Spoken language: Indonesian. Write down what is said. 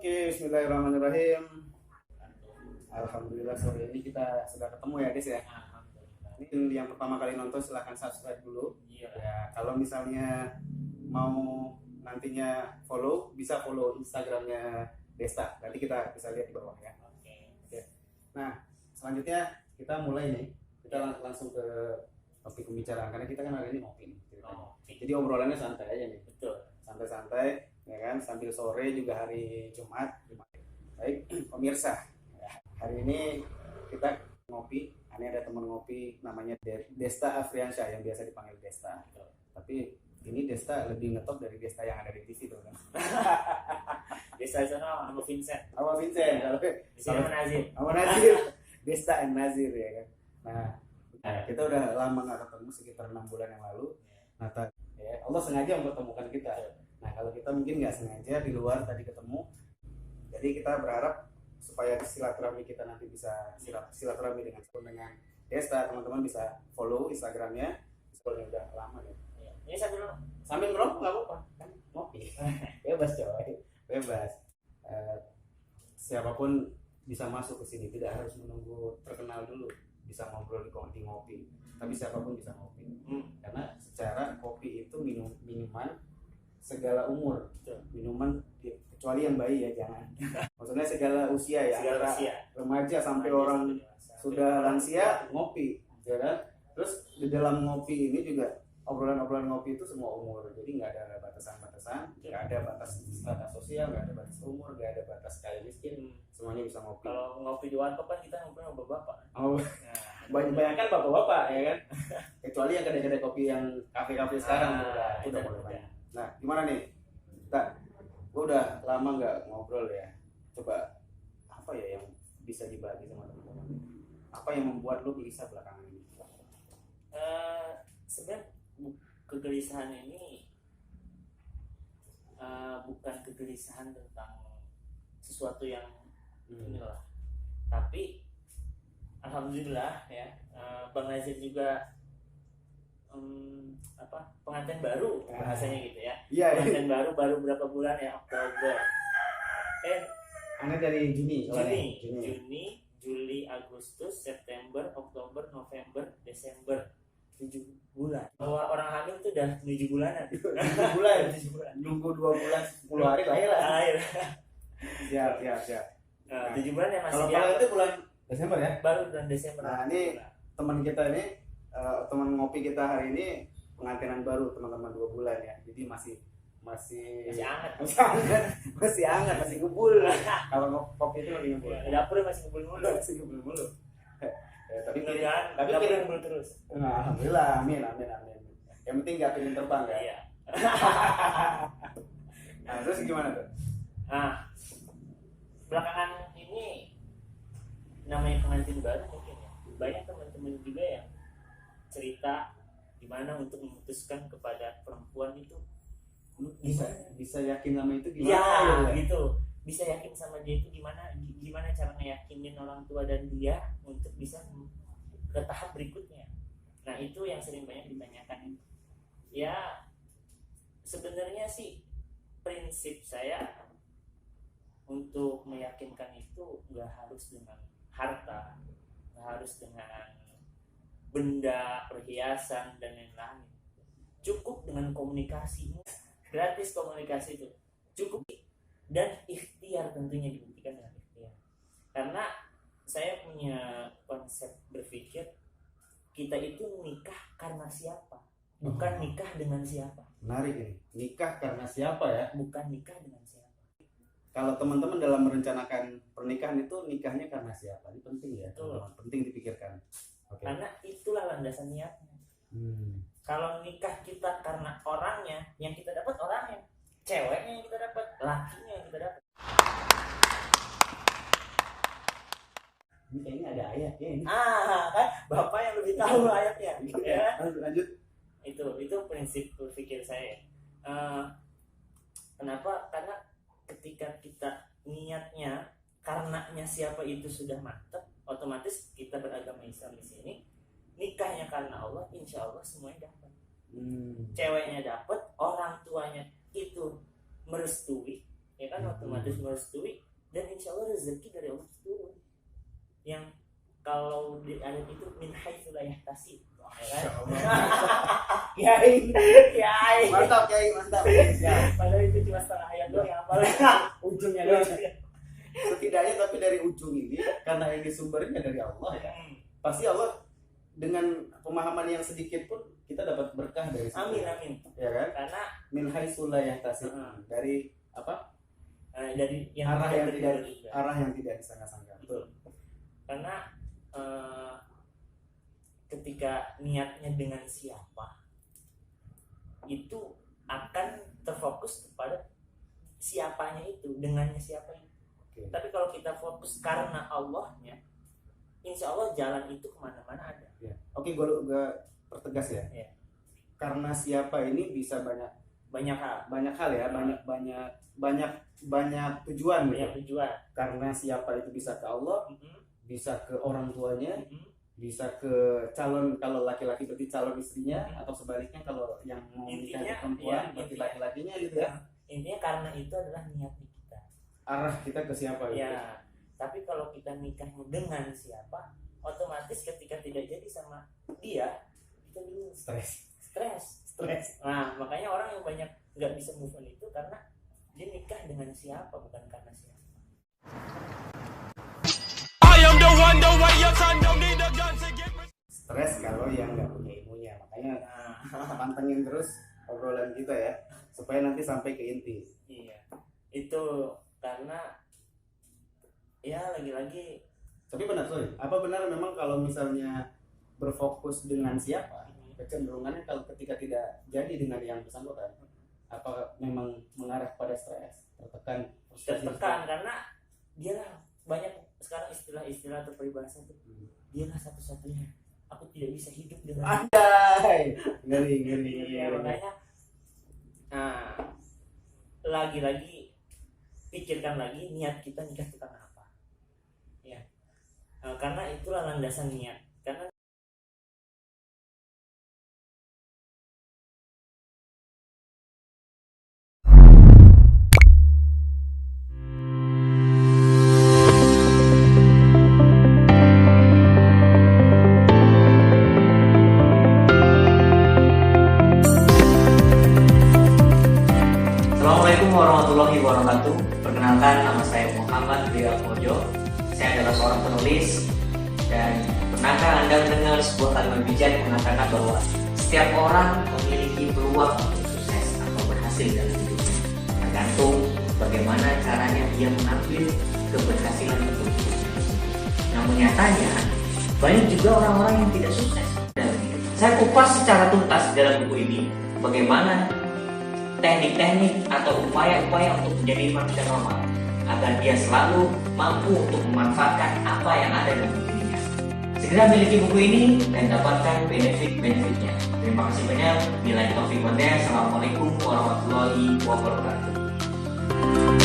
Oke, bismillahirrahmanirrahim. Alhamdulillah sore ini kita sudah ketemu ya, Des ya. Ini yang pertama kali nonton silahkan subscribe dulu. Iya. Ya, kalau misalnya mau nantinya follow, bisa follow Instagramnya Desta. Nanti kita bisa lihat di bawah ya. Oke. Nah, selanjutnya kita mulai nih. Kita langsung ke topik pembicaraan karena kita kan hari ini ngopi nih. Jadi obrolannya santai aja nih. Betul. Santai-santai, ya kan? Sambil sore juga hari Jumat. Baik, pemirsa. Hari ini kita ngopi. Ini ada teman ngopi namanya Desta Afriansyah yang biasa dipanggil Desta. Tapi ini Desta lebih ngetop dari Desta yang ada di TV tuh kan. Desta sana sama Vincent. Sama Vincent, kalau Di sini sama Nazir. sama Nazir. Desta and Nazir ya kan. Nah, kita udah lama nggak ketemu, sekitar 6 bulan yang lalu. Nah, ya, Allah sengaja mempertemukan kita. Nah, kalau kita mungkin nggak sengaja di luar tadi ketemu. Jadi kita berharap supaya silaturahmi kita nanti bisa silaturahmi dengan Desta, teman-teman bisa follow Instagramnya. Soalnya udah lama ya. Ini Sambil ngerokok nggak apa-apa kan, ngopi. Bebas coy, bebas. Siapapun bisa masuk ke sini, tidak harus menunggu terkenal dulu, bisa ngobrol di ngopi. Tapi siapapun bisa ngopi. Karena secara kopi itu minuman segala umur. Minuman kecuali yang bayi ya jangan. Maksudnya segala usia ya, segala antara usia. remaja sampai orang sudah lansia ngopi, ya kan? Terus di dalam ngopi ini juga obrolan ngopi itu semua umur, jadi nggak ada batasan-batasan, nggak ada batas strata sosial, nggak ada batas umur, nggak ada batas kaya miskin, semuanya bisa ngopi. Kalau ngopi di warkop kan kita ngopi sama bapak. Oh, banyak bapak-bapak ya kan? Kecuali yang kedai-kedai kopi yang kafe-kafe sekarang itu udah mulai banyak. Nah, gimana nih? Gue udah lama nggak ngobrol ya. Coba apa ya yang bisa dibagi sama teman-teman? Apa yang membuat lu gelisah belakangan ini? Sebenarnya kegelisahan ini bukan kegelisahan tentang sesuatu yang inilah, tapi alhamdulillah ya, Bang Nazir juga pengantin baru bahasanya gitu ya. Iya, pengantin baru berapa bulan ya, Oktober. Anda dari Juni, Juli, Agustus, September, Oktober, November, Desember, 7 bulan. Bahwa orang hamil itu udah 7 bulanan. 7 bulan. 7 bulan. Nunggu 2 bulan 10 hari lahir lah. Siap. 7 bulan ya masih. Kalau itu bulan Desember ya? Baru bulan Desember. Nah, ini teman kita ini, teman ngopi kita hari ini pengantinan baru, teman-teman 2 bulan ya. Jadi masih hangat. Masih ngebul. Kalau kopi itu lagi ngebul. Dapur masih ngebul mulu. Tapi kita ngebul terus. Nah, alhamdulillah, amin. Yang penting nggak pengen terbang ya. Iya. Nah, terus gimana tuh? Nah, belakangan ini namanya pengantin baru mungkin ya. Banyak teman-teman juga yang cerita gimana untuk memutuskan kepada perempuan itu. Bisa yakin sama itu gimana? Ya, gitu. Bisa yakin sama dia itu gimana cara ngeyakinin orang tua dan dia untuk bisa ke tahap berikutnya. Nah, itu yang sering banyak ditanyakan. Ya, sebenarnya sih prinsip saya untuk meyakinkan itu nggak harus dengan harta, nggak harus dengan benda, perhiasan dan lain-lain. Cukup dengan komunikasi. Gratis komunikasi itu cukup, dan ikhtiar tentunya dibuktikan dengan ikhtiar. Karena saya punya konsep berpikir kita itu nikah karena siapa, bukan nikah dengan siapa. Menarik ini, nikah karena siapa ya? Bukan nikah dengan siapa. Kalau teman-teman dalam merencanakan pernikahan itu nikahnya karena siapa? Ini penting ya, teman-teman. Penting dipikirkan. Okay. Karena itulah landasan niatnya. Kalau nikah kita karena orangnya, yang kita dapat orangnya, ceweknya yang kita dapat, lakinya yang kita dapat. Ini kayaknya ada ayatnya ini. Kan bapak yang lebih tahu ayatnya. Ya. Lanjut. Itu prinsip berpikir saya. Kenapa? Karena ketika kita niatnya karenanya siapa itu sudah mantap, otomatis kita beragama Islam di sini. Nikahnya karena Allah, insya Allah semuanya dapat. Ceweknya dapat, orang tuanya itu merestui, ya kan, otomatis merestui, dan insya Allah rezeki dari Allah turun. Yang kalau di ayat itu min haitsu la yahtasib, ya kan? Kiai, Kiai. mantap Kiai, mantap. Ya. Padahal itu cuma setengah ayat doang yang apalnya ujungnya doang. Setidaknya tapi dari ujung ini, karena ini sumbernya dari Allah ya, pasti Allah dengan pemahaman yang sedikit pun kita dapat berkah dari situ. Amin amin. Ya kan? Karena Min haitsu la yahtasib. Dari apa? dari yang Arah yang tidak terduga. arah yang tidak disangka-sangka. Betul. Karena ketika niatnya dengan siapa, itu akan terfokus kepada siapanya itu, dengannya siapa itu. Oke. Tapi kalau kita fokus karena Allahnya, insya Allah jalan itu kemana-mana ada. Ya. Oke, gua pertegas ya. Ya. Karena siapa ini bisa Banyak hal, hal ya, banyak tujuan banyak gitu. tujuan. Karena siapa itu bisa ke Allah, bisa ke orang tuanya, bisa ke calon, kalau laki-laki berarti calon istrinya, atau sebaliknya kalau yang mau menikah Intinya, perempuan ya, berarti intinya. laki-lakinya gitu ya. Intinya karena itu adalah niatnya kita. Arah kita ke siapa gitu. Ya, tapi kalau kita nikahnya dengan siapa, otomatis ketika tidak jadi sama dia, kita bingung, Stres. stres. Nah, makanya orang yang banyak nggak bisa move on itu karena dia nikah dengan siapa, bukan karena siapa. Stres kalau yang nggak punya ilmunya, makanya pantengin terus obrolan kita ya, supaya nanti sampai ke inti. Iya, itu karena ya lagi-lagi. Tapi benar, sorry, apa benar memang kalau misalnya berfokus dengan siapa, kecenderungannya kalau ketika tidak jadi dengan yang bersangkutan, apa memang mengarah pada stres, tertekan, frustasi? Tertekan karena dia lah banyak sekarang istilah-istilah atau peribahasa itu, dia lah satu-satunya, aku tidak bisa hidup dengan Andai, ngeri. Iya, makanya lagi-lagi pikirkan lagi niat kita nikah itu karena apa ya. Karena itulah landasan niat. Karena Assalamualaikum warahmatullahi wabarakatuh. Perkenalkan, nama saya Muhammad Ria Kojo. Saya adalah seorang penulis. Dan pernahkah Anda mendengar sebuah kalimat bijak mengatakan bahwa setiap orang memiliki peluang untuk sukses atau berhasil dalam hidupnya, tergantung bagaimana caranya dia mengambil keberhasilan untuk hidupnya. Namun nyatanya banyak juga orang-orang yang tidak sukses dalam hidup. Saya kupas secara tuntas dalam buku ini bagaimana teknik-teknik atau upaya-upaya untuk menjadi manusia normal agar dia selalu mampu untuk memanfaatkan apa yang ada dalam dirinya. Segera miliki buku ini dan dapatkan benefit-benefitnya. Terima kasih banyak. Bila taufiq wal hidayah. Assalamualaikum warahmatullahi wabarakatuh.